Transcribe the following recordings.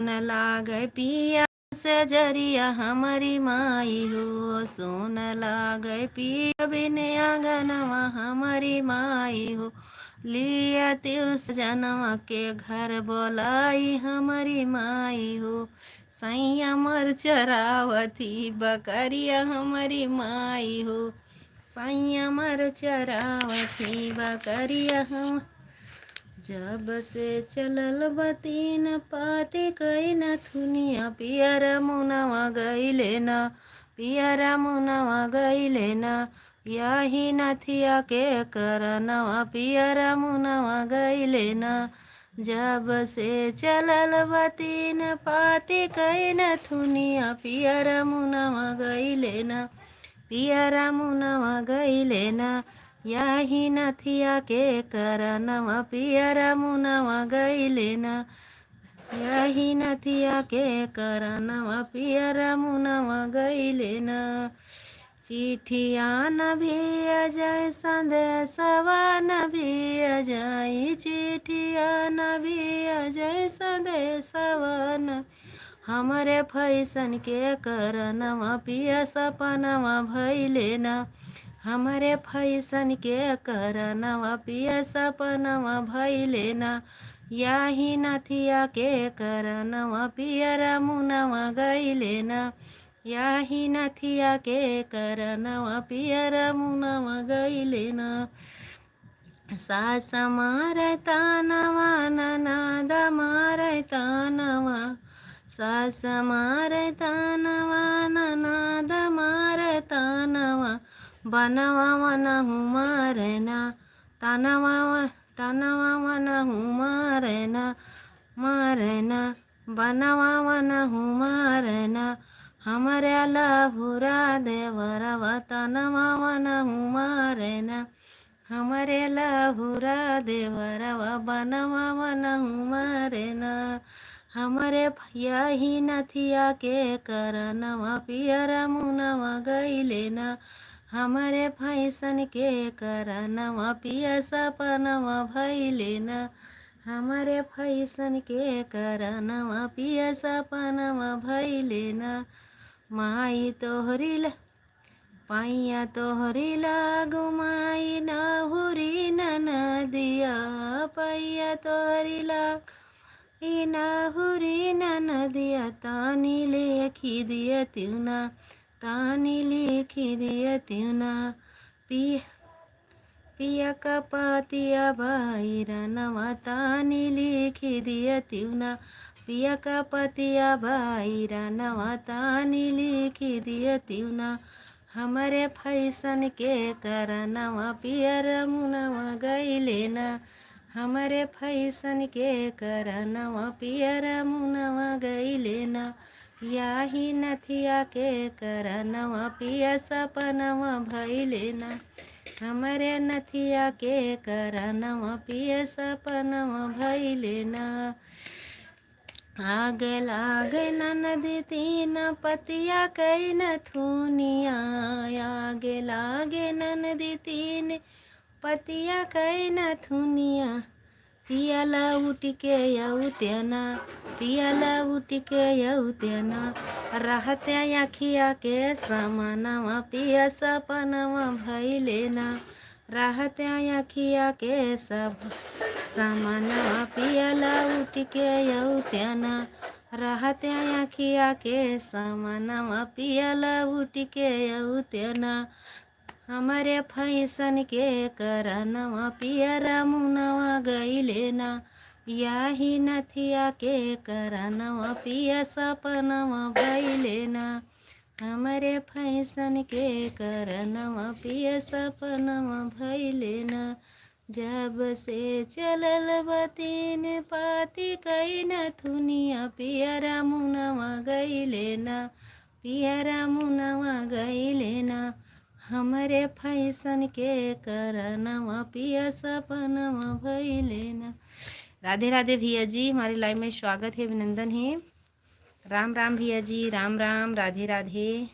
न लागे पिया से जरिया हमारी माई हो, सोन लागे पिया बिन आंगनवा हमारी माई हो। लिया तिउस जनवा के घर बोलाई हमारी माई हो। सैया मर चरावती बकरिया हमारी माई हो। सैया मर चरावती बकरिया हम। जब से चलल बतीन पाती कई न थुनिया पियरा मुनवा गईले न, पियरा मुनवा गईले न। यही नथिया के करनवा पियरा मुनवा गईले न। जब से चलल बतीन पाती कई न थुनिया पियरा मुनवा गईले न, पियरा मुनवा गईले न। यही नथिया के करनवा पियरा मुनवा गईले न। यही नथिया के करनवा पियरा मुनवा गईले न। चिठिया न भी अजय संदेशवा न भी अजय, चिठिया न भी अजय संदेशवा न। हमरे फैसन के करनवा पिया सपनवा भइले न। हमरे फैसन के करनवा पिया सपनवा भइले न। यही नथिया के करनवा पियरा मुनवा गईले न। यही नथिया के करनवा पियरा मुनवा गईले न। सास मारे तानवा ननद मारे तानवा, सास मारे तानवा ननद मारे तानवा। बनवा वनहु मारे न, तनवा तनवा वनहु मारे न, मारे न। बनवा वनहु मारे न। हमरे लहुरा देवरवा तनवा वनहु मारे न। हमरे लहुरा देवरवा बनवा वनहु मारे न। हमरे यही नथिया के करनवा पियरा मुनवा गईले न। हमरे फैसन के करनवा पिया सपनवा भइले न। हमरे फैसन के करनवा पिया सपनवा भइले न। माई तोहरी पैया तोहरी लागू माई नहुरी ननदिया, पैया तोहरी लाग नहुरी ननदिया। तानी लेखी दिया त्युना, तानी लिखी दिया त्युना। पिया का पतिया भैरनवा तानी लिखी दिया त्युना। पिया का पतिया भैरनवा तानी लिखी दिया त्युना। हमरे फैसन के करनवा पियरा मुनवा गईले न। हमरे फैसन के करनवा पियरा मुनवा गईले न। यही नथिया के करनवा पिया सपनवा भइले न। हमरे नथिया के करनवा पिया सपनवा भइले न। आगे लागे ननदी तीन पतिया कई न थुनिया, आगे लागे ननदी तीन पतिया कई न थुनिया। पियला उठ के यौतेना, पियला उठ के यौतेना। रहते अखिया के समानवा पिया सपनवा भइले न। रहते अखिया के सब समानवा पियला उठ के यौतेना। रहते अखिया के समानवा पियला उठ के यौतेना। हमरे फैसन के करनवा पियरा मुनवा गईले न। यही नथिया के करनवा पिया सपनवा भइले न। हमरे फैसन के करनवा पिया सपनवा भइले न। जब से चलल बतीन पाती कई न थुनिया पियरा मुनवा गईले न। पियरा मुनवा गईले न। हमरे फैसन के करनवा पिया सपनवा भइले न। राधे राधे भैया जी, हमारे लाइव में स्वागत है, अभिनंदन है। राम राम भैया जी, राम राम, राधे राधे।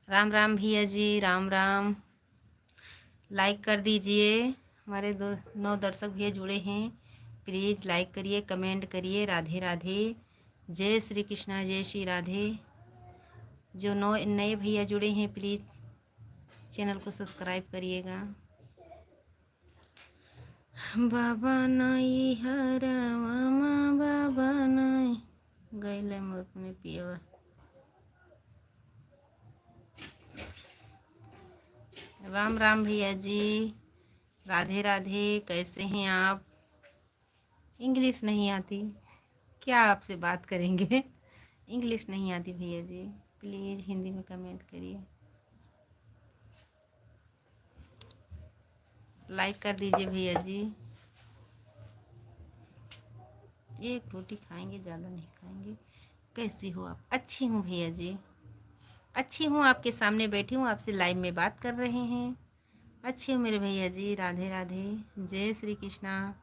राम राम भैया जी, राम राम। लाइक कर दीजिए, हमारे 9 दर्शक भैया जुड़े हैं, प्लीज़ लाइक करिए, कमेंट करिए। राधे राधे, जय श्री कृष्णा, जय श्री राधे। जो नए भैया जुड़े हैं प्लीज़ चैनल को सब्सक्राइब करिएगा। बाबा नई हरा मामा बाबा नई गैले मुख में पियवा। राम राम भैया जी, राधे राधे। कैसे हैं आप? इंग्लिश नहीं आती, क्या आपसे बात करेंगे? इंग्लिश नहीं आती भैया जी, प्लीज़ हिंदी में कमेंट करिए, लाइक कर दीजिए भैया जी। एक रोटी खाएंगे, ज़्यादा नहीं खाएंगे। कैसी हो आप? अच्छी हूँ भैया जी, अच्छी हूँ। आपके सामने बैठी हूँ, आपसे लाइव में बात कर रहे हैं। अच्छी हूँ मेरे भैया जी। राधे राधे, जय श्री कृष्णा,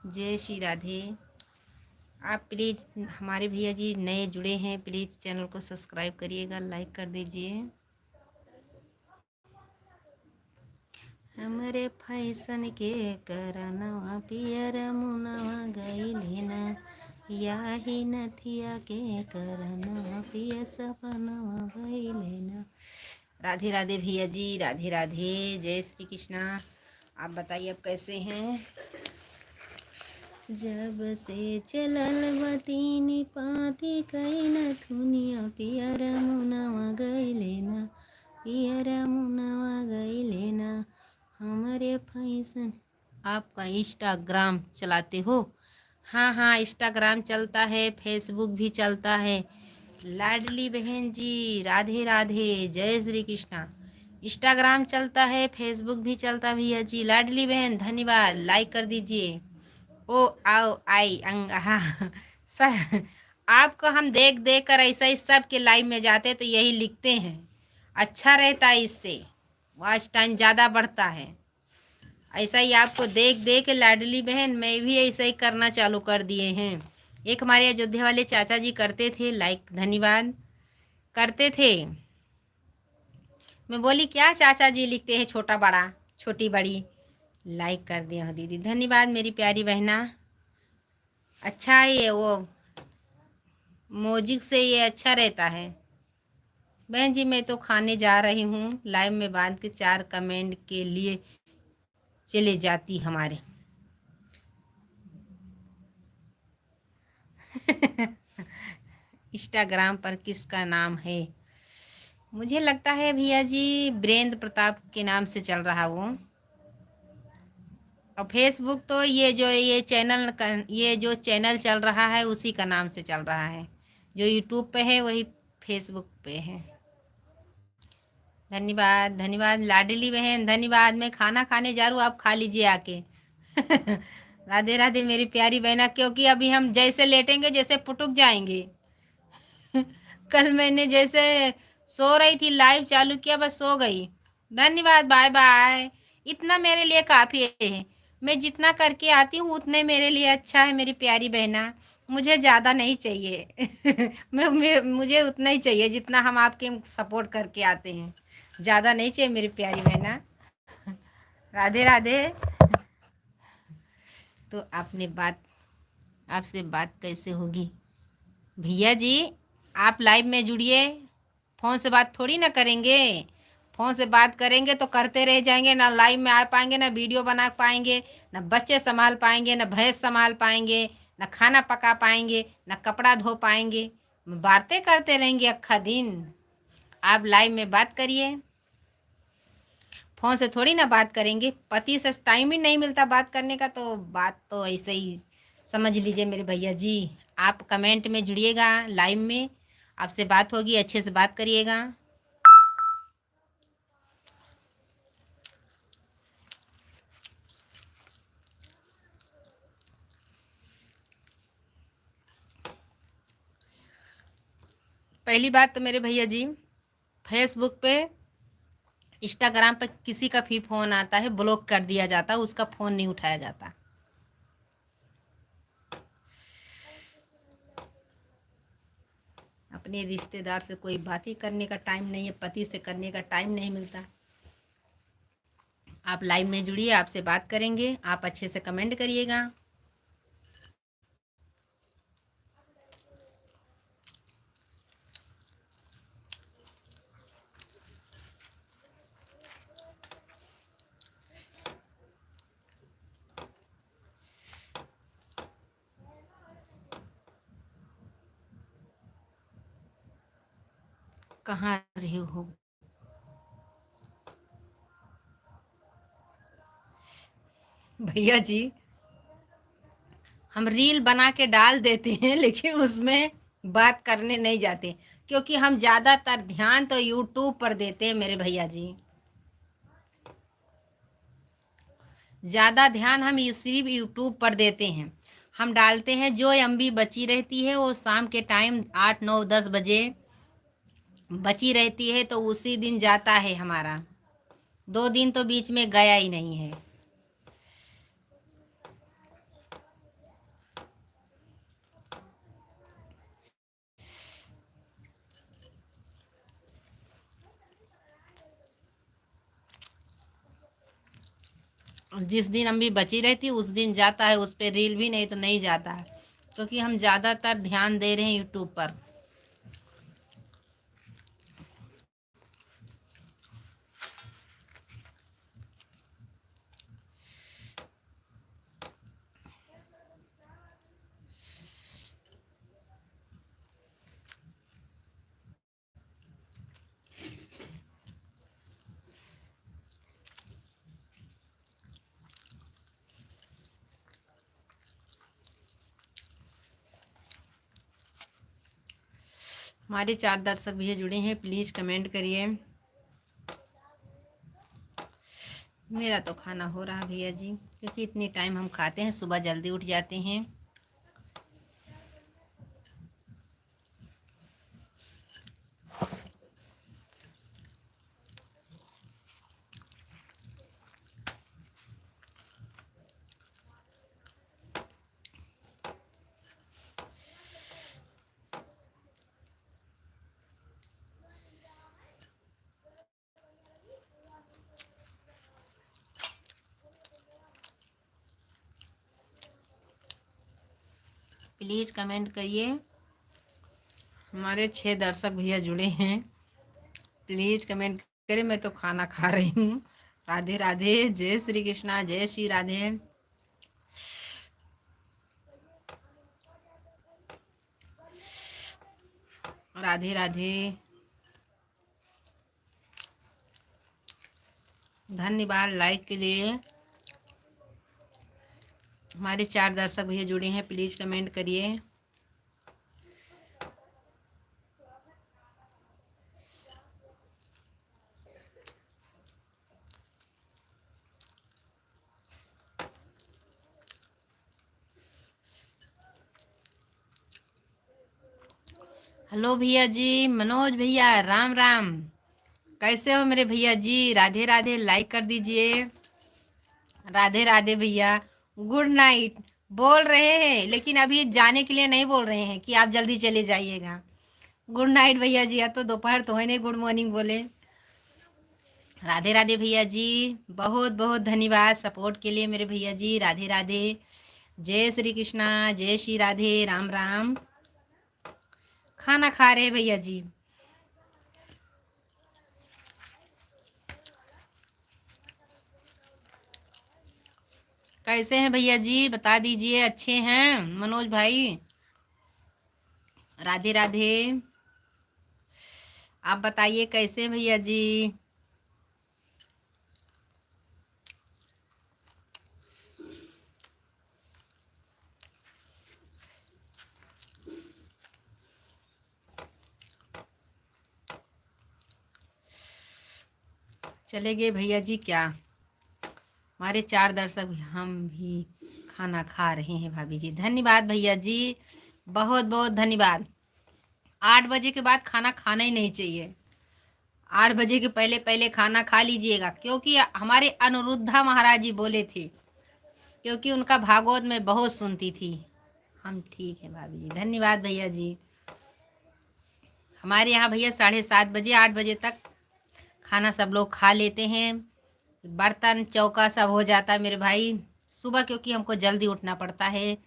जय श्री राधे। आप प्लीज़, हमारे भैया जी नए जुड़े हैं, प्लीज़ चैनल को सब्सक्राइब करिएगा, लाइक कर दीजिए। हमरे फैशन के करनवा पियर मुनवा गई ना, याही नथिया के करनवा पिया सपनवा भइले ना। राधे राधे भैया जी, राधे राधे, जय श्री कृष्णा। आप बताइए आप कैसे हैं? जब से चलल बतीनी पाती कई न थुनिया पियर मुनवा गइले ना, पियर मुनवा गइले ना। हमारे फैशन। आपका इंस्टाग्राम चलाते हो? हाँ हाँ, इंस्टाग्राम चलता है, फेसबुक भी चलता है। लाडली बहन जी, राधे राधे, जय श्री कृष्णा। इंस्टाग्राम चलता है, फेसबुक भी चलता है भैया जी। लाडली बहन धन्यवाद, लाइक कर दीजिए। ओ आओ आई अंग हाँ सर, आपको हम देख देख कर ऐसा ही सब के लाइव में जाते तो यही लिखते हैं। अच्छा रहता है, इससे वॉच टाइम ज़्यादा बढ़ता है। ऐसा ही आपको देख देख के लाडली बहन मैं भी ऐसा ही करना चालू कर दिए हैं। एक हमारे अयोध्या वाले चाचा जी करते थे, लाइक धन्यवाद करते थे। मैं बोली क्या चाचा जी लिखते हैं, छोटा बड़ा छोटी बड़ी। लाइक कर दिया दीदी, धन्यवाद मेरी प्यारी बहना। अच्छा है ये, वो म्यूजिक से ये अच्छा रहता है। बहन जी मैं तो खाने जा रही हूँ, लाइव में बांध के 4 कमेंट के लिए चले जाती हमारे। इंस्टाग्राम पर किसका नाम है? मुझे लगता है भैया जी वीरेंद्र प्रताप के नाम से चल रहा वो। और फेसबुक तो ये जो चैनल चल रहा है उसी का नाम से चल रहा है। जो यूट्यूब पे है वही फेसबुक पे है। धन्यवाद धन्यवाद लाडली बहन, धन्यवाद। मैं खाना खाने जा रहा हूँ, आप खा लीजिए आके। राधे राधे मेरी प्यारी बहना, क्योंकि अभी हम जैसे लेटेंगे जैसे पुटुक जाएंगे। कल मैंने जैसे सो रही थी, लाइव चालू किया, बस सो गई। धन्यवाद, बाय बाय। इतना मेरे लिए काफ़ी है। मैं जितना करके आती हूँ उतने मेरे लिए अच्छा है मेरी प्यारी बहना। मुझे ज़्यादा नहीं चाहिए। मुझे उतना ही चाहिए जितना हम आपके सपोर्ट करके आते हैं। ज़्यादा नहीं चाहिए मेरी प्यारी बहना। राधे राधे। तो आपसे बात कैसे होगी भैया जी? आप लाइव में जुड़िए, फ़ोन से बात थोड़ी ना करेंगे। फ़ोन से बात करेंगे तो करते रह जाएंगे, ना लाइव में आ पाएंगे, ना वीडियो बना पाएंगे, ना बच्चे संभाल पाएंगे, ना भैंस संभाल पाएंगे, ना खाना पका पाएंगे, ना कपड़ा धो पाएंगे। बातें करते रहेंगे अक्खा दिन। आप लाइव में बात करिए, फ़ोन से थोड़ी ना बात करेंगे। पति से टाइम ही नहीं मिलता बात करने का, तो बात तो ऐसे ही समझ लीजिए मेरे भैया जी। आप कमेंट में जुड़िएगा, लाइव में आपसे बात होगी, अच्छे से बात करिएगा। पहली बात तो मेरे भैया जी, फेसबुक पे इंस्टाग्राम पे किसी का भी फ़ोन आता है ब्लॉक कर दिया जाता है, उसका फ़ोन नहीं उठाया जाता। अपने रिश्तेदार से कोई बात ही करने का टाइम नहीं है, पति से करने का टाइम नहीं मिलता। आप लाइव में जुड़िए, आपसे बात करेंगे, आप अच्छे से कमेंट करिएगा। कहाँ रहे हो? भैया जी, हम रील बना के डाल देते हैं लेकिन उसमें बात करने नहीं जाते, क्योंकि हम ज़्यादातर ध्यान तो यूट्यूब पर देते हैं मेरे भैया जी। ज़्यादा ध्यान हम सिर्फ यूट्यूब पर देते हैं। हम डालते हैं जो एमबी बची रहती है वो शाम के टाइम 8 9 10 बजे बची रहती है, तो उसी दिन जाता है हमारा। 2 दिन तो बीच में गया ही नहीं है। जिस दिन एमबी बची रहती है उस दिन जाता है, उस पर रील भी नहीं तो नहीं जाता है, क्योंकि हम ज़्यादातर ध्यान दे रहे हैं यूट्यूब पर। हमारे 4 दर्शक भैया जुड़े हैं, प्लीज़ कमेंट करिए। मेरा तो खाना हो रहा भैया जी, क्योंकि इतनी टाइम हम खाते हैं, सुबह जल्दी उठ जाते हैं। प्लीज़ कमेंट करिए। हमारे 6 दर्शक भैया जुड़े हैं, प्लीज़ कमेंट करें। मैं तो खाना खा रही हूँ। राधे राधे, जय श्री कृष्णा, जय श्री राधे। राधे राधे, धन्यवाद लाइक के लिए। हमारे 4 दर्शक भैया जुड़े हैं, प्लीज़ कमेंट करिए। हेलो भैया जी, मनोज भैया, राम राम। कैसे हो मेरे भैया जी? राधे राधे, लाइक कर दीजिए। राधे राधे भैया, गुड नाइट बोल रहे हैं, लेकिन अभी जाने के लिए नहीं बोल रहे हैं कि आप जल्दी चले जाइएगा। गुड नाइट भैया जी, या तो दोपहर तो है नहीं, गुड मॉर्निंग बोले। राधे राधे भैया जी, बहुत बहुत धन्यवाद सपोर्ट के लिए मेरे भैया जी। राधे राधे, जय श्री कृष्णा, जय श्री राधे, राम राम। खाना खा रहे भैया जी। कैसे हैं भैया जी, बता दीजिए। अच्छे हैं मनोज भाई? राधे राधे, आप बताइए कैसे हैं भैया जी? चले गए भैया जी क्या? हमारे 4 दर्शक हम भी खाना खा रहे हैं भाभी जी। धन्यवाद भैया जी, बहुत बहुत धन्यवाद। 8 बजे के बाद खाना खाना ही नहीं चाहिए। 8 बजे के पहले पहले खाना खा लीजिएगा, क्योंकि हमारे अनुरुद्धा महाराज जी बोले थे, क्योंकि उनका भागवत में बहुत सुनती थी। हम ठीक है भाभी जी, धन्यवाद भैया जी। हमारे यहाँ भैया 7:30 बजे 8 बजे तक खाना सब लोग खा लेते हैं। बर्तन चौका सब हो जाता है मेरे भाई। सुबह क्योंकि हमको जल्दी उठना पड़ता है,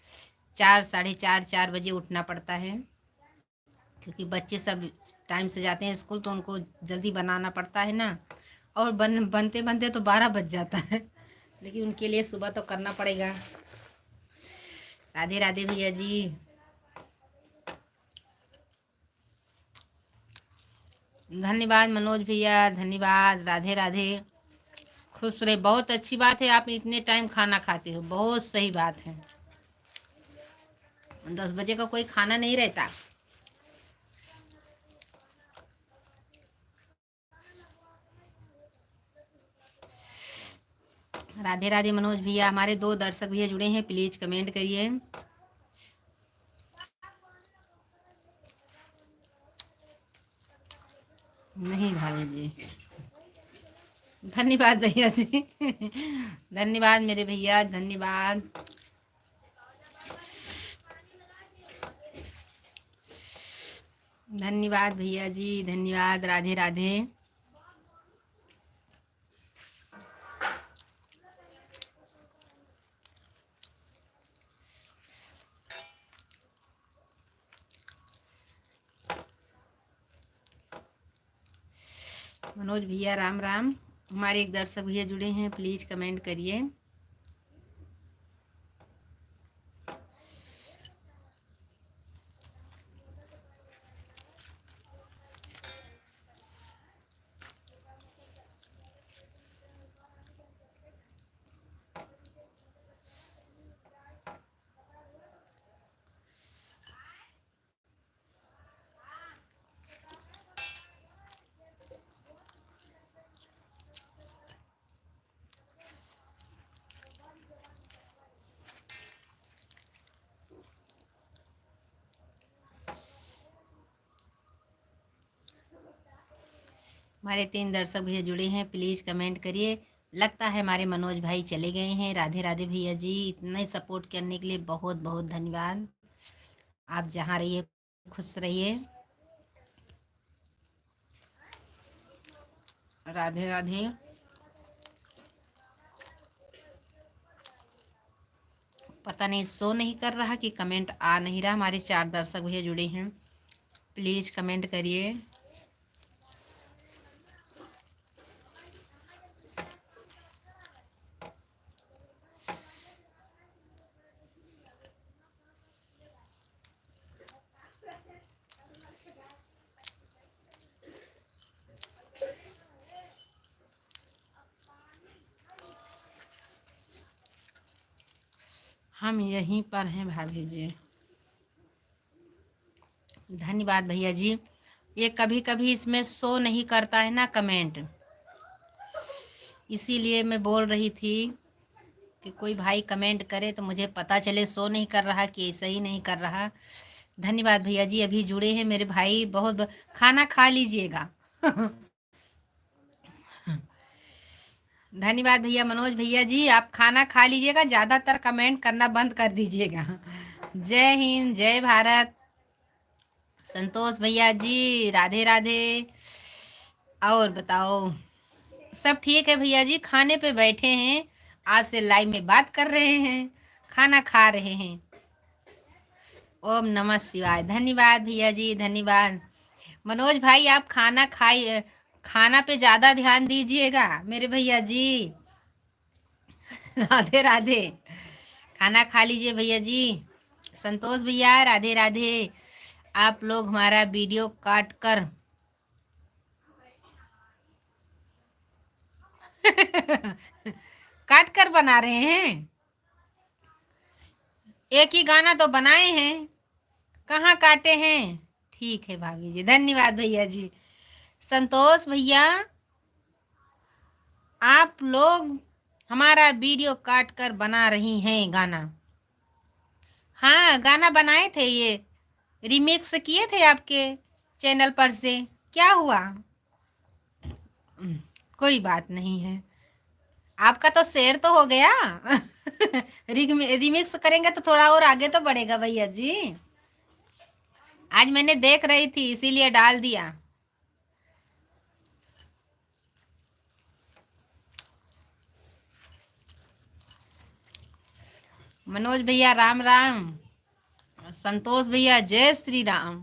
4 साढ़े 4 4 बजे उठना पड़ता है, क्योंकि बच्चे सब टाइम से जाते हैं स्कूल, तो उनको जल्दी बनाना पड़ता है ना। और बनते बनते तो 12 बज जाता है, लेकिन उनके लिए सुबह तो करना पड़ेगा। राधे राधे भैया जी। धन्यवाद मनोज भैया, धन्यवाद। राधे राधे, खुश रहे। बहुत अच्छी बात है, आप इतने टाइम खाना खाते हो, बहुत सही बात है। 10 बजे का कोई खाना नहीं रहता। राधे राधे मनोज भैया। हमारे 2 दर्शक भैया जुड़े हैं, प्लीज कमेंट करिए। नहीं भाभी जी, धन्यवाद भैया जी। धन्यवाद मेरे भैया, धन्यवाद। धन्यवाद भैया जी, धन्यवाद। राधे राधे। मनोज भैया राम राम। हमारे एक दर्शक भैया जुड़े हैं, प्लीज कमेंट करिए। हमारे 3 दर्शक भैया जुड़े हैं, प्लीज़ कमेंट करिए। लगता है हमारे मनोज भाई चले गए हैं। राधे राधे भैया जी, इतना ही सपोर्ट करने के लिए बहुत बहुत धन्यवाद। आप जहाँ रहिए खुश रहिए। राधे राधे। पता नहीं शो नहीं कर रहा कि कमेंट आ नहीं रहा। हमारे 4 दर्शक भैया जुड़े हैं, प्लीज़ कमेंट करिए। हम यहीं पर हैं भाभी जी। धन्यवाद भैया जी। ये कभी कभी इसमें शो नहीं करता है ना कमेंट, इसीलिए मैं बोल रही थी कि कोई भाई कमेंट करे तो मुझे पता चले शो नहीं कर रहा कि सही नहीं कर रहा। धन्यवाद भैया जी, अभी जुड़े हैं मेरे भाई। बहुत खाना खा लीजिएगा। धन्यवाद भैया मनोज भैया जी, आप खाना खा लीजिएगा, ज़्यादातर कमेंट करना बंद कर दीजिएगा। जय हिंद, जय भारत। संतोष भैया जी, राधे राधे। और बताओ, सब ठीक है भैया जी? खाने पे बैठे हैं, आपसे लाइव में बात कर रहे हैं, खाना खा रहे हैं। ओम नमः शिवाय। धन्यवाद भैया जी, धन्यवाद। मनोज भाई आप खाना खाइए, खाना पे ज़्यादा ध्यान दीजिएगा मेरे भैया जी। राधे राधे। खाना खा लीजिए भैया जी। संतोष भैया राधे राधे। आप लोग हमारा वीडियो काट कर काट कर बना रहे हैं। एक ही गाना तो बनाए हैं, कहाँ काटे हैं? ठीक है भाभी जी, धन्यवाद भैया जी। संतोष भैया आप लोग हमारा वीडियो काट कर बना रही हैं गाना। हाँ गाना बनाए थे, ये रिमिक्स किए थे आपके चैनल पर से। क्या हुआ? कोई बात नहीं है, आपका तो शेयर तो हो गया। रिमिक्स करेंगे तो थोड़ा और आगे तो बढ़ेगा भैया जी। आज मैंने देख रही थी इसीलिए डाल दिया। मनोज भैया राम राम। संतोष भैया जय श्री राम,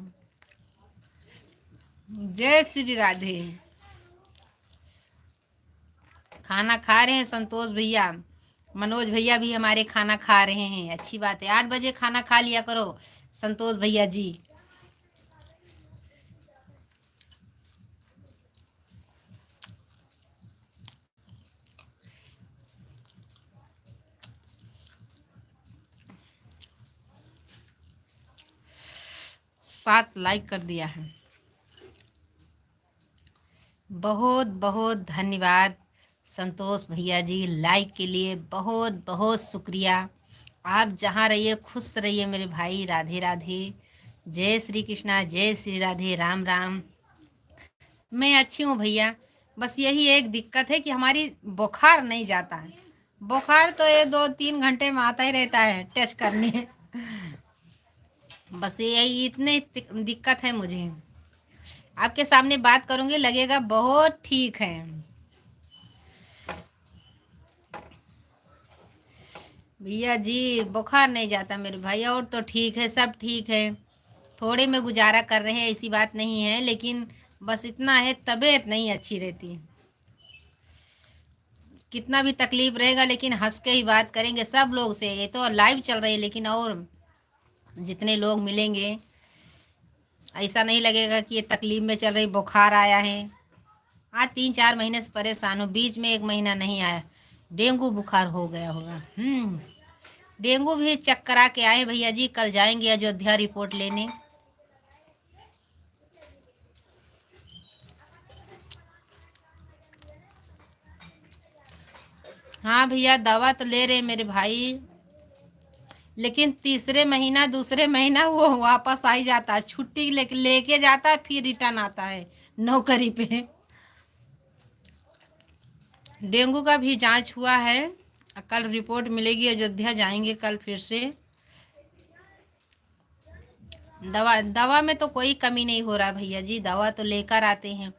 जय श्री राधे। खाना खा रहे हैं संतोष भैया, मनोज भैया भी हमारे खाना खा रहे हैं। अच्छी बात है, 8 बजे खाना खा लिया करो संतोष भैया जी। 7 लाइक कर दिया है। बहुत बहुत धन्यवाद संतोष भैया जी, लाइक के लिए बहुत बहुत शुक्रिया। आप जहाँ रहिए खुश रहिए मेरे भाई। राधे राधे, जय श्री कृष्णा, जय श्री राधे, राम राम। मैं अच्छी हूँ भैया, बस यही एक दिक्कत है कि हमारी बुखार नहीं जाता है। बुखार तो ये 2-3 घंटे में आता ही रहता है टेस्ट करने। बस यही इतने दिक्कत है मुझे। आपके सामने बात करूँगी लगेगा बहुत ठीक है। भैया जी बुखार नहीं जाता मेरे भाई, और तो ठीक है, सब ठीक है। थोड़े में गुजारा कर रहे हैं, ऐसी बात नहीं है, लेकिन बस इतना है तबीयत नहीं अच्छी रहती। कितना भी तकलीफ रहेगा लेकिन हंस के ही बात करेंगे सब लोग से। ये तो लाइव चल रही है, लेकिन और जितने लोग मिलेंगे ऐसा नहीं लगेगा कि ये तकलीफ में चल रही, बुखार आया है। आज 3-4 महीने से परेशान हूँ, बीच में 1 महीना नहीं आया। डेंगू बुखार हो गया होगा। डेंगू भी चेक करा के आए भैया जी, कल जाएंगे अयोध्या रिपोर्ट लेने। हाँ भैया दवा तो ले रहे मेरे भाई, लेकिन तीसरे महीना दूसरे महीना वो वापस आ ही जाता है। छुट्टी लेके जाता है, फिर रिटर्न आता है नौकरी पे। डेंगू का भी जांच हुआ है, कल रिपोर्ट मिलेगी, अयोध्या जाएंगे कल फिर से। दवा दवा में तो कोई कमी नहीं हो रहा भैया जी, दवा तो लेकर आते हैं,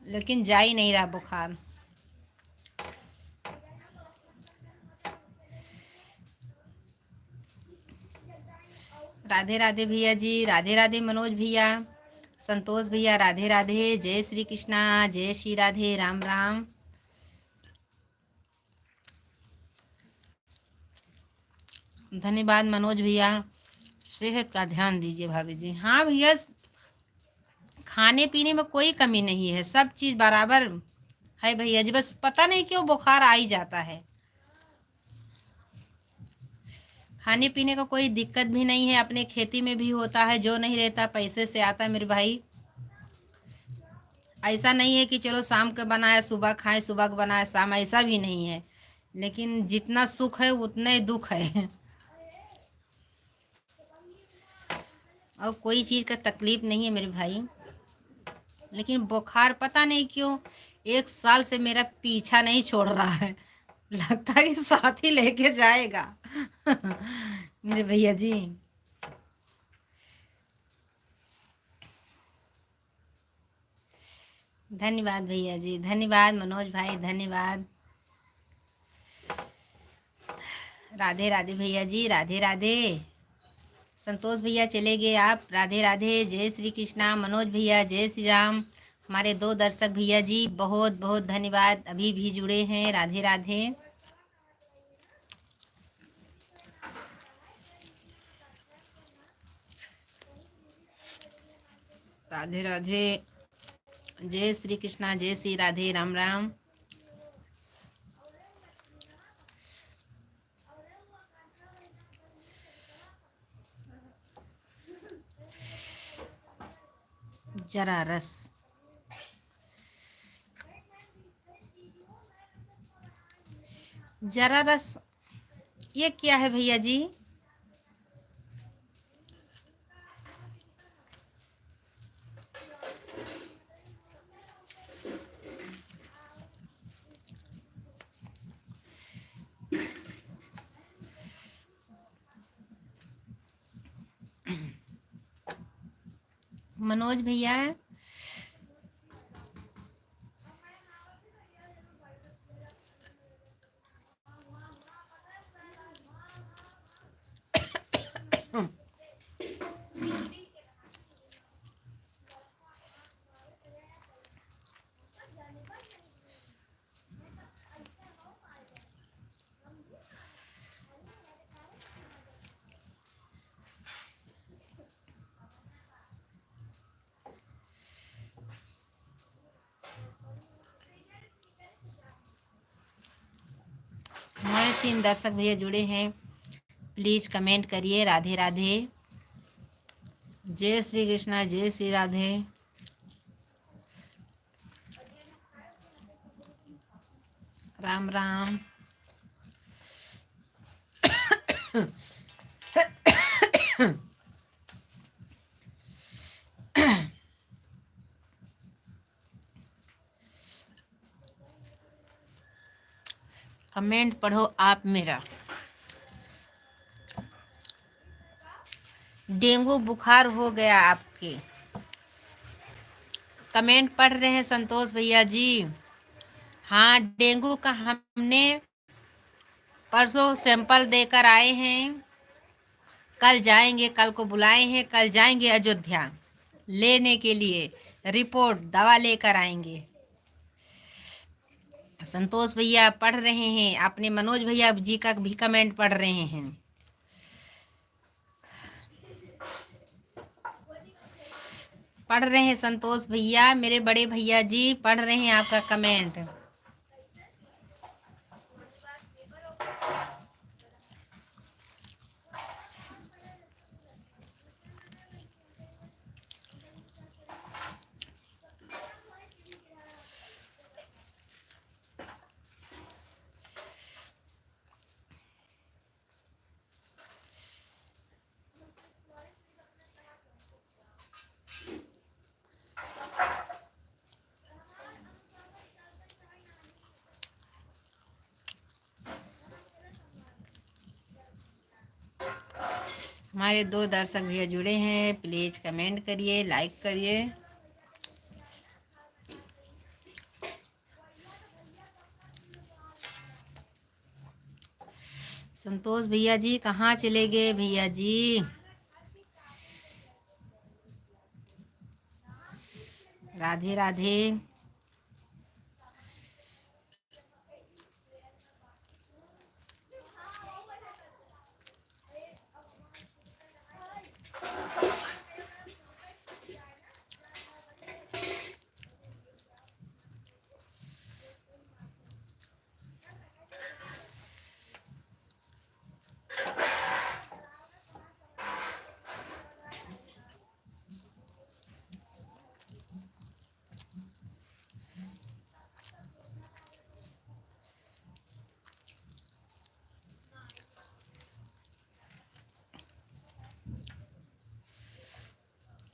लेकिन जा ही नहीं रहा बुखार। राधे राधे भैया जी, राधे राधे मनोज भैया, संतोष भैया, राधे राधे, जय श्री कृष्णा, जय श्री राधे, राम राम। धन्यवाद मनोज भैया। सेहत का ध्यान दीजिए भाभी जी। हाँ भैया, खाने पीने में कोई कमी नहीं है, सब चीज़ बराबर है भैया जी, बस पता नहीं क्यों बुखार आ ही जाता है। खाने पीने का कोई दिक्कत भी नहीं है, अपने खेती में भी होता है, जो नहीं रहता पैसे से आता है मेरे भाई। ऐसा नहीं है कि चलो शाम का बनाया सुबह खाएं, सुबह का बनाया शाम, ऐसा भी नहीं है। लेकिन जितना सुख है उतना ही दुख है। और कोई चीज़ का तकलीफ नहीं है मेरे भाई, लेकिन बुखार पता नहीं क्यों 1 साल से मेरा पीछा नहीं छोड़ रहा है। लगता है कि साथ ही लेके जाएगा। मेरे भैया जी। धन्यवाद भैया जी, धन्यवाद मनोज भाई, धन्यवाद। राधे राधे भैया जी, राधे राधे। संतोष भैया चले गए आप, राधे राधे, जय श्री कृष्णा। मनोज भैया जय श्री राम। हमारे 2 दर्शक भैया जी बहुत बहुत धन्यवाद, अभी भी जुड़े हैं, राधे राधे। राधे राधे, जय श्री कृष्णा, जय श्री राधे, राम राम। जरा रस, जरा रस ये क्या है भैया जी? मनोज भैया हमारे 3 दर्शक भैया जुड़े हैं, प्लीज़ कमेंट करिए, राधे राधे। जय श्री कृष्णा, जय श्री राधे। राम राम। कमेंट पढ़ो आप मेरा। डेंगू बुखार हो गया आपके। कमेंट पढ़ रहे हैं संतोष भैया जी। हाँ, डेंगू का हमने परसों सैंपल देकर आए हैं। कल जाएंगे, कल को बुलाए हैं, कल जाएंगे अयोध्या लेने के लिए रिपोर्ट, दवा लेकर आएंगे। संतोष भैया पढ़ रहे हैं, अपने मनोज भैया जी का भी कमेंट पढ़ रहे हैं। पढ़ रहे हैं संतोष भैया, मेरे बड़े भैया जी पढ़ रहे हैं आपका कमेंट। हमारे 2 दर्शक भैया जुड़े हैं, प्लीज कमेंट करिए, लाइक करिए। संतोष भैया जी कहाँ चले गए भैया जी? राधे राधे।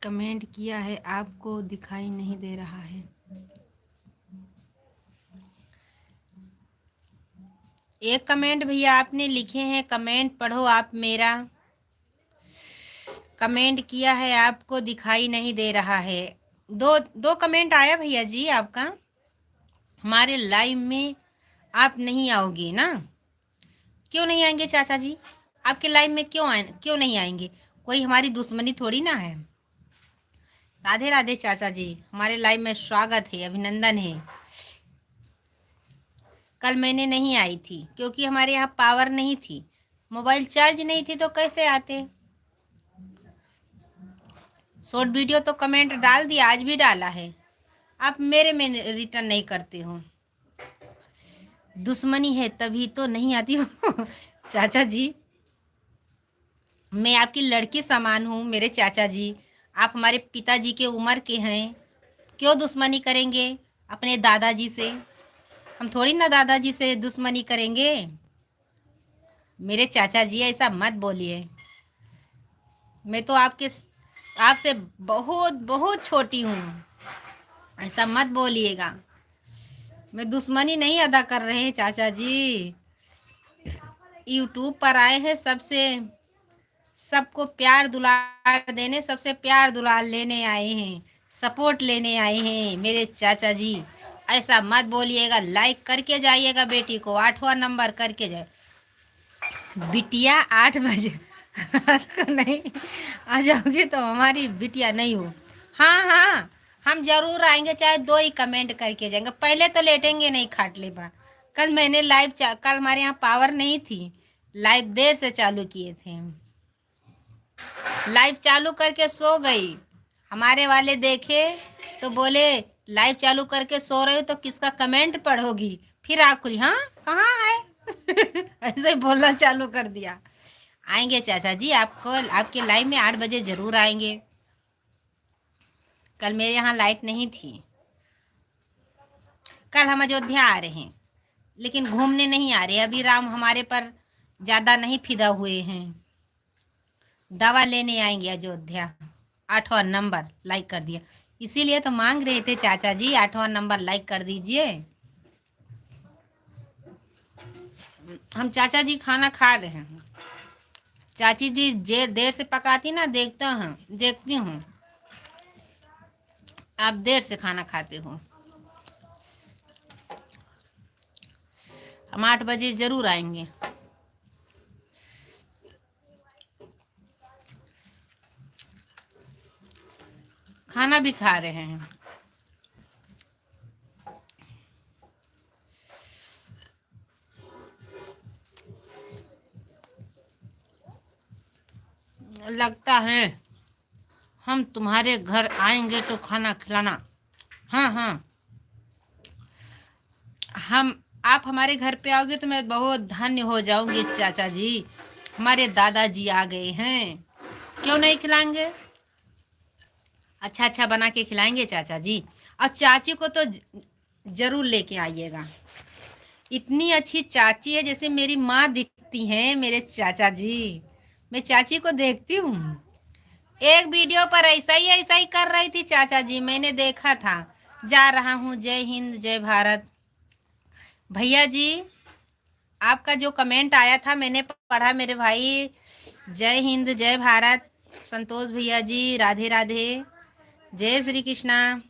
कमेंट किया है, आपको दिखाई नहीं दे रहा है। एक कमेंट भैया आपने लिखे हैं, कमेंट पढ़ो आप मेरा। कमेंट किया है, आपको दिखाई नहीं दे रहा है। दो कमेंट आया भैया जी आपका। हमारे लाइव में आप नहीं आओगे ना? क्यों नहीं आएंगे चाचा जी? आपके लाइव में क्यों नहीं आएंगे? कोई हमारी दुश्मनी थोड़ी ना है। राधे राधे चाचा जी, हमारे लाइव में स्वागत है, अभिनंदन है। कल मैंने नहीं आई थी क्योंकि हमारे यहाँ पावर नहीं थी, मोबाइल चार्ज नहीं थी, तो कैसे आते। शॉर्ट वीडियो तो कमेंट डाल दिया, आज भी डाला है, आप मेरे में रिटर्न नहीं करते हो। दुश्मनी है तभी तो नहीं आती हो। चाचा जी, मैं आपकी लड़की समान हूँ मेरे चाचा जी। आप हमारे पिताजी के उम्र के हैं, क्यों दुश्मनी करेंगे अपने दादाजी से? हम थोड़ी ना दादाजी से दुश्मनी करेंगे। मेरे चाचा जी ऐसा मत बोलिए। मैं तो आपसे बहुत बहुत छोटी हूँ, ऐसा मत बोलिएगा। मैं दुश्मनी नहीं अदा कर रहे हैं चाचा जी। यूट्यूब पर आए हैं, सबको प्यार दुलार देने, सबसे प्यार दुलार लेने आए हैं, सपोर्ट लेने आए हैं मेरे चाचा जी। ऐसा मत बोलिएगा। लाइक करके जाइएगा, बेटी को 8वां नंबर करके जाए। बिटिया 8 बजे रात को नहीं आ जाओगे तो हमारी बिटिया नहीं हो। हाँ हाँ, हम जरूर आएंगे, चाहे 2 ही कमेंट करके जाएंगे। पहले तो लेटेंगे नहीं खाटले पर। कल मैंने कल हमारे यहाँ पावर नहीं थी, लाइव देर से चालू किए थे। लाइव चालू करके सो गई, हमारे वाले देखे तो बोले लाइव चालू करके सो रहे हो तो किसका कमेंट पढ़ोगी? फिर आँख खुली, हाँ कहाँ है? ऐसे ही बोलना चालू कर दिया। आएंगे चाचा जी, आपके लाइव में 8 बजे ज़रूर आएंगे। कल मेरे यहाँ लाइट नहीं थी। कल हम अयोध्या आ रहे हैं, लेकिन घूमने नहीं आ रहे। अभी राम हमारे पर ज़्यादा नहीं फिदा हुए हैं। दवा लेने आएंगे अयोध्या। 8वां नंबर लाइक कर दिया, इसीलिए तो मांग रहे थे चाचा जी 8वां नंबर लाइक कर दीजिए। हम चाचा जी खाना खा रहे हैं। चाची जी देर से पकाती ना, देखती हूँ आप देर से खाना खाते हो। हम 8 बजे ज़रूर आएंगे। खाना भी खा रहे हैं। लगता है हम तुम्हारे घर आएंगे तो खाना खिलाना। हाँ हाँ, आप हमारे घर पे आओगे तो मैं बहुत धन्य हो जाऊंगी चाचा जी। हमारे दादाजी आ गए हैं, क्यों नहीं खिलाएंगे? अच्छा अच्छा बना के खिलाएंगे चाचा जी। और चाची को तो जरूर लेके आइएगा। इतनी अच्छी चाची है, जैसे मेरी माँ दिखती हैं मेरे चाचा जी। मैं चाची को देखती हूँ। एक वीडियो पर ऐसा ही कर रही थी चाचा जी, मैंने देखा था। जा रहा हूँ, जय हिंद जय भारत। भैया जी, आपका जो कमेंट आया था मैंने पढ़ा मेरे भाई। जय हिंद जय भारत। संतोष भैया जी राधे राधे, जय श्री कृष्णा।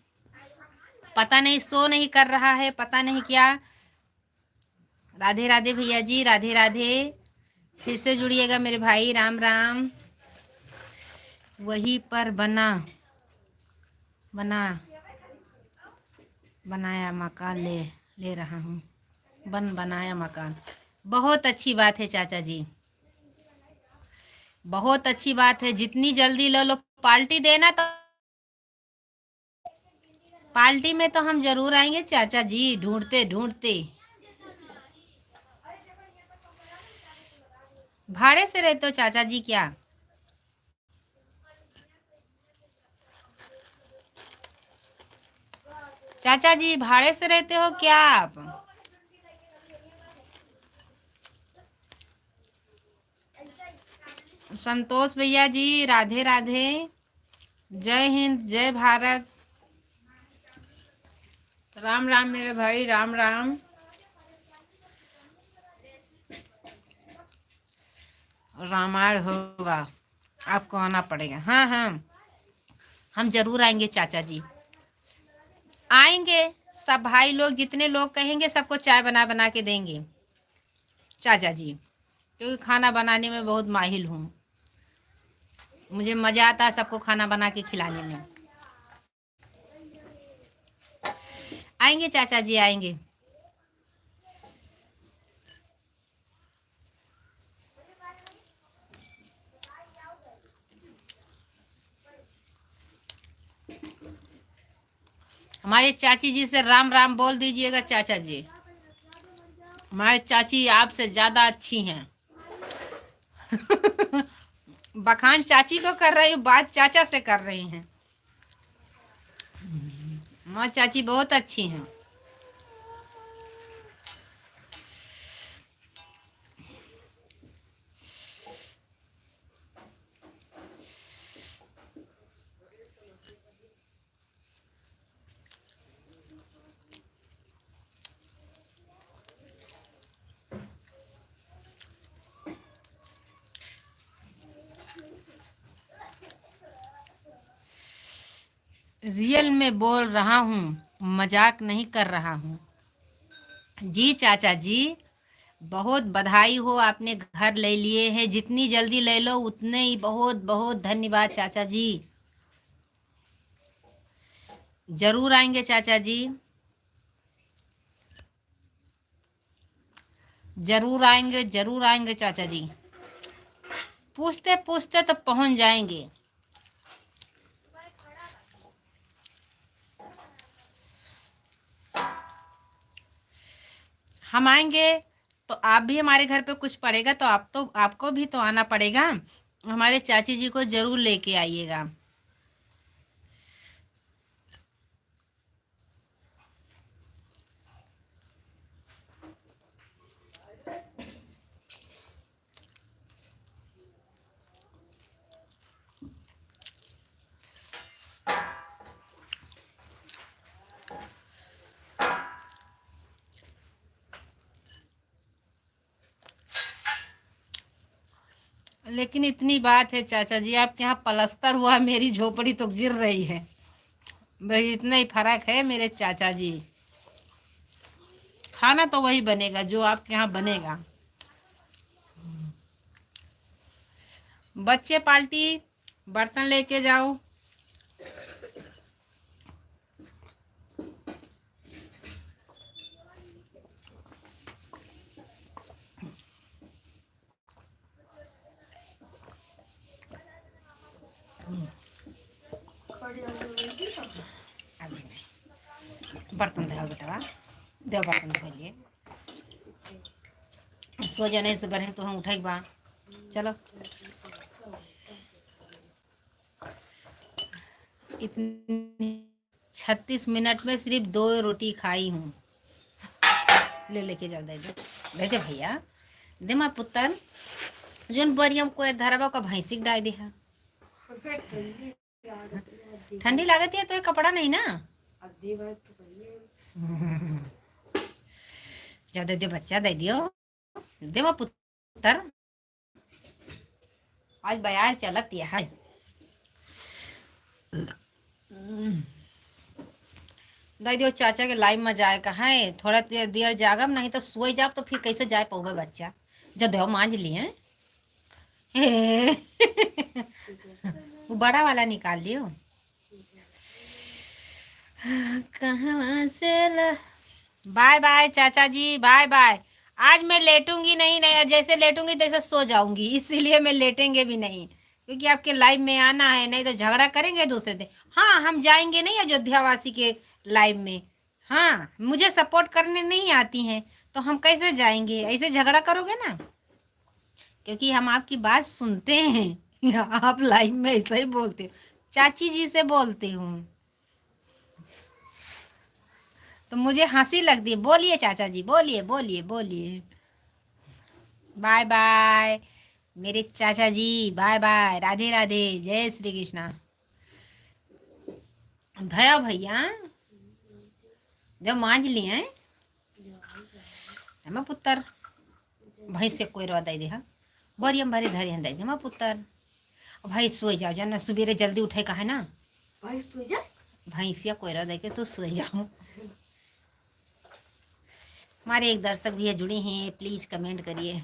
पता नहीं शो नहीं कर रहा है, पता नहीं क्या। राधे राधे भैया जी, राधे राधे। फिर से जुड़िएगा मेरे भाई, राम राम। वहीं पर बनाया मकान ले रहा हूँ। बनाया मकान, बहुत अच्छी बात है चाचा जी, बहुत अच्छी बात है। जितनी जल्दी लो पार्टी देना तो पार्टी में तो हम जरूर आएंगे चाचा जी, ढूंढते ढूंढते। भाड़े से रहते हो चाचा जी क्या? चाचा जी भाड़े से रहते हो क्या आप? संतोष भैया जी राधे राधे, जय हिंद जय भारत। राम राम मेरे भाई, राम राम। रामायण होगा, आपको आना पड़ेगा। हाँ हाँ, हम जरूर आएंगे चाचा जी, आएंगे। सब भाई लोग जितने लोग कहेंगे सबको चाय बना बना के देंगे चाचा जी, क्योंकि खाना बनाने में बहुत माहिर हूँ। मुझे मज़ा आता है सबको खाना बना के खिलाने में। आएंगे चाचा जी, आएंगे। हमारे चाची जी से राम राम बोल दीजिएगा चाचा जी। हमारी चाची आपसे ज़्यादा अच्छी हैं। बखान चाची को कर रही हूँ, बात चाचा से कर रही हैं। हमारी चाची बहुत अच्छी हैं। रियल में बोल रहा हूँ, मजाक नहीं कर रहा हूँ। जी चाचा जी, बहुत बधाई हो, आपने घर ले लिए हैं। जितनी जल्दी ले लो उतने ही बहुत बहुत धन्यवाद चाचा जी। जरूर आएंगे चाचा जी, जरूर आएंगे चाचा जी। पूछते पूछते तो पहुंच जाएंगे। हम आएंगे तो आप भी हमारे घर पे कुछ पड़ेगा तो आपको भी तो आना पड़ेगा। हमारे चाची जी को जरूर लेके आइएगा। लेकिन इतनी बात है चाचा जी, आपके यहाँ प्लस्तर हुआ, मेरी झोपड़ी तो गिर रही है। भाई इतना ही फर्क है मेरे चाचा जी। खाना तो वही बनेगा जो आपके यहाँ बनेगा। बच्चे पार्टी, बर्तन लेके जाओ। अभी नहीं, बर्तन धो बेटा, दो बर्तन धो लिए। सो जाने से बने तो हम उठे बा। चलो, इतनी 36 मिनट में सिर्फ 2 रोटी खाई हूँ। ले लेके जाओ, दे दे भैया, दे माँ पुत्र। जोन बरियम को धरबा का भैंसिक डाल दे। ठंडी लागत है तो ये कपड़ा नहीं ना। जा दे दियो बच्चा, दे दियो, दे माँ पुत्र। आज बाजार चलत है। दे दियो चाचा के लाइव में जाए का है। थोड़ा देर जागम, नहीं तो सोए जाब तो फिर कैसे जाए पाओगे बच्चा। जो दो मांझ लिए वो बड़ा वाला निकाल लियो। कहाँ से बाय बाय चाचा जी, बाय बाय। आज मैं लेटूंगी नहीं, नहीं जैसे लेटूंगी तैसे सो जाऊंगी, इसीलिए मैं लेटेंगे भी नहीं, क्योंकि आपके लाइव में आना है, नहीं तो झगड़ा करेंगे दूसरे दिन। हाँ, हम जाएंगे नहीं अयोध्यावासी के लाइव में। हाँ, मुझे सपोर्ट करने नहीं आती हैं तो हम कैसे जाएंगे, ऐसे झगड़ा करोगे ना। क्योंकि हम आपकी बात सुनते हैं। आप लाइव में ऐसा ही बोलते हो, चाची जी से बोलती हूँ तो मुझे हंसी लगती है। बोलिए चाचा जी, बोलिए बोलिए बोलिए। बाय बाय मेरे चाचा जी, बाय बाय, राधे राधे, जय श्री कृष्णा। धया भैया जब मांझ लिए हम पुत्र, भैंस से कोई रो दे हा, बड़ी हम भरी धरी दे हम पुत्र। भाई सोई जाओ, जाना सुबेरे जल्दी उठे का है ना। भैंसिया कोई रो दे के तो सोई जाओ। हमारे एक दर्शक भैया जुड़े हैं, प्लीज कमेंट करिए।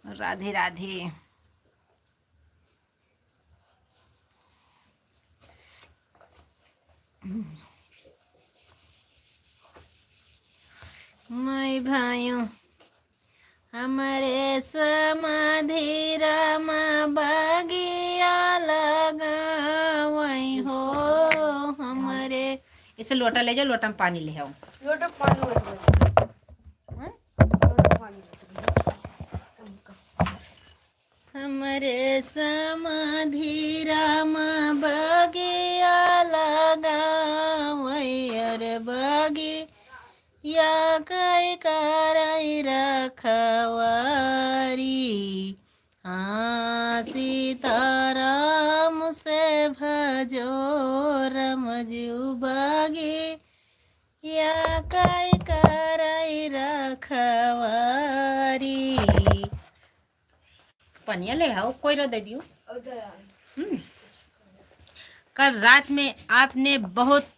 राधे राधे। मैं भाइयों, हमारे समाधि रामा बगिया लगा वही हो हमारे। इसे लोटा ले जाओ, लोटा में पानी ले आओ। लोटा पानी हमारे समाधि रामा बगिया लगा वही, अरे बगी या कई कराई रखवारी। हाँ, सीताराम से भजो रमजू बागे या कई कराई रखवारी। पनिया ले आओ, कोई रो दे दियो। कल रात में आपने बहुत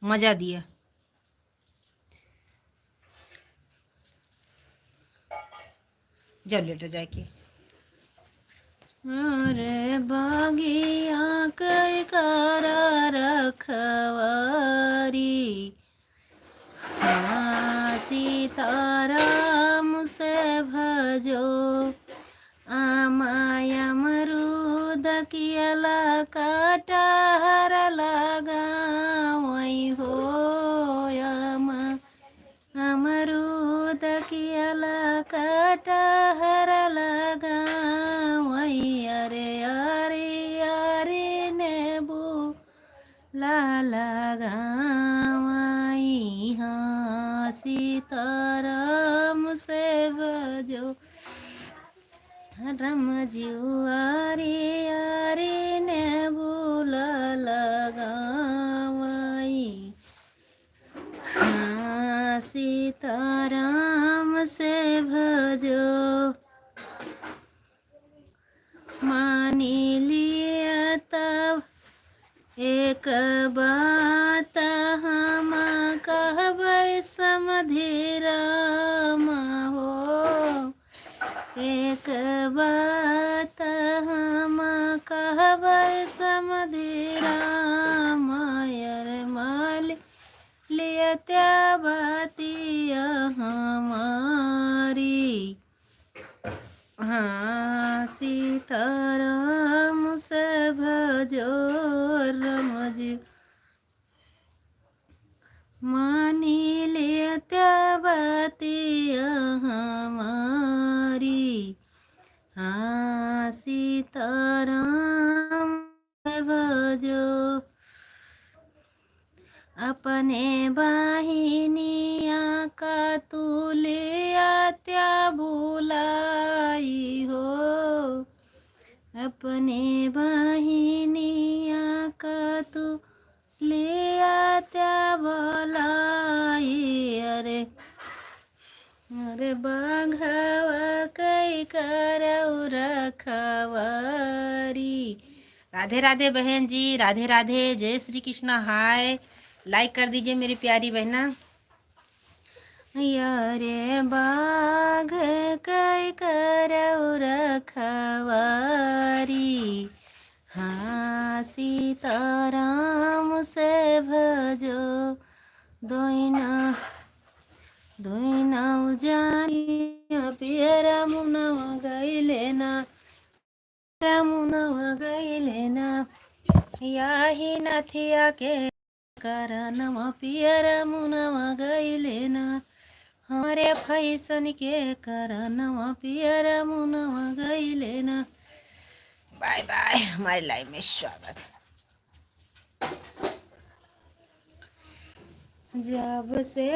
मजा दिया। जब लेटो जाके। अरे बागिया कई करा रखवारी। हाँ, सीताराम से भजो आमाया मरूद कियला कटहर लगा वही हो अमरूद कियला कटहर लगा वही, अरे अरे अरे नेबू ला लगा वही। हाँ, सीताराम से भजो रमजू अरे अरे नेबू ला लगा वही। हाँ, सीताराम से भजो। लिए तब एक बात हम कहबै समधि राम हो। एक बात हम कहबै समधि राम यर माल लिए बतिया हमारी। हाँ सीताराम से भजो रमजी मानी लेते बतिया हमारी। हाँ सीताराम से भजो अपने बहिनिया का तुलिया त्या भुलाई हो। अपने बहिनिया का तू लिया त्या भुलाई। अरे अरे बाघवा कई करऊ रखवारी। राधे राधे बहन जी, राधे राधे, जय श्री कृष्णा। हाय, लाइक कर दीजिए मेरी प्यारी बहना। यारे बाघ कई करऊ रखवारी। हाँ सीताराम से भजो दोइना दोइना जानिया पियरा मुनवा गईले ना। मुनवा गईले ना याही नथिया के करनवा पियरा मुनवा गईले ना। हमारे फैसन के करनवा पियरा मुनवा गईले ना। बाय बाय, हमारे लाइव में स्वागत। जब से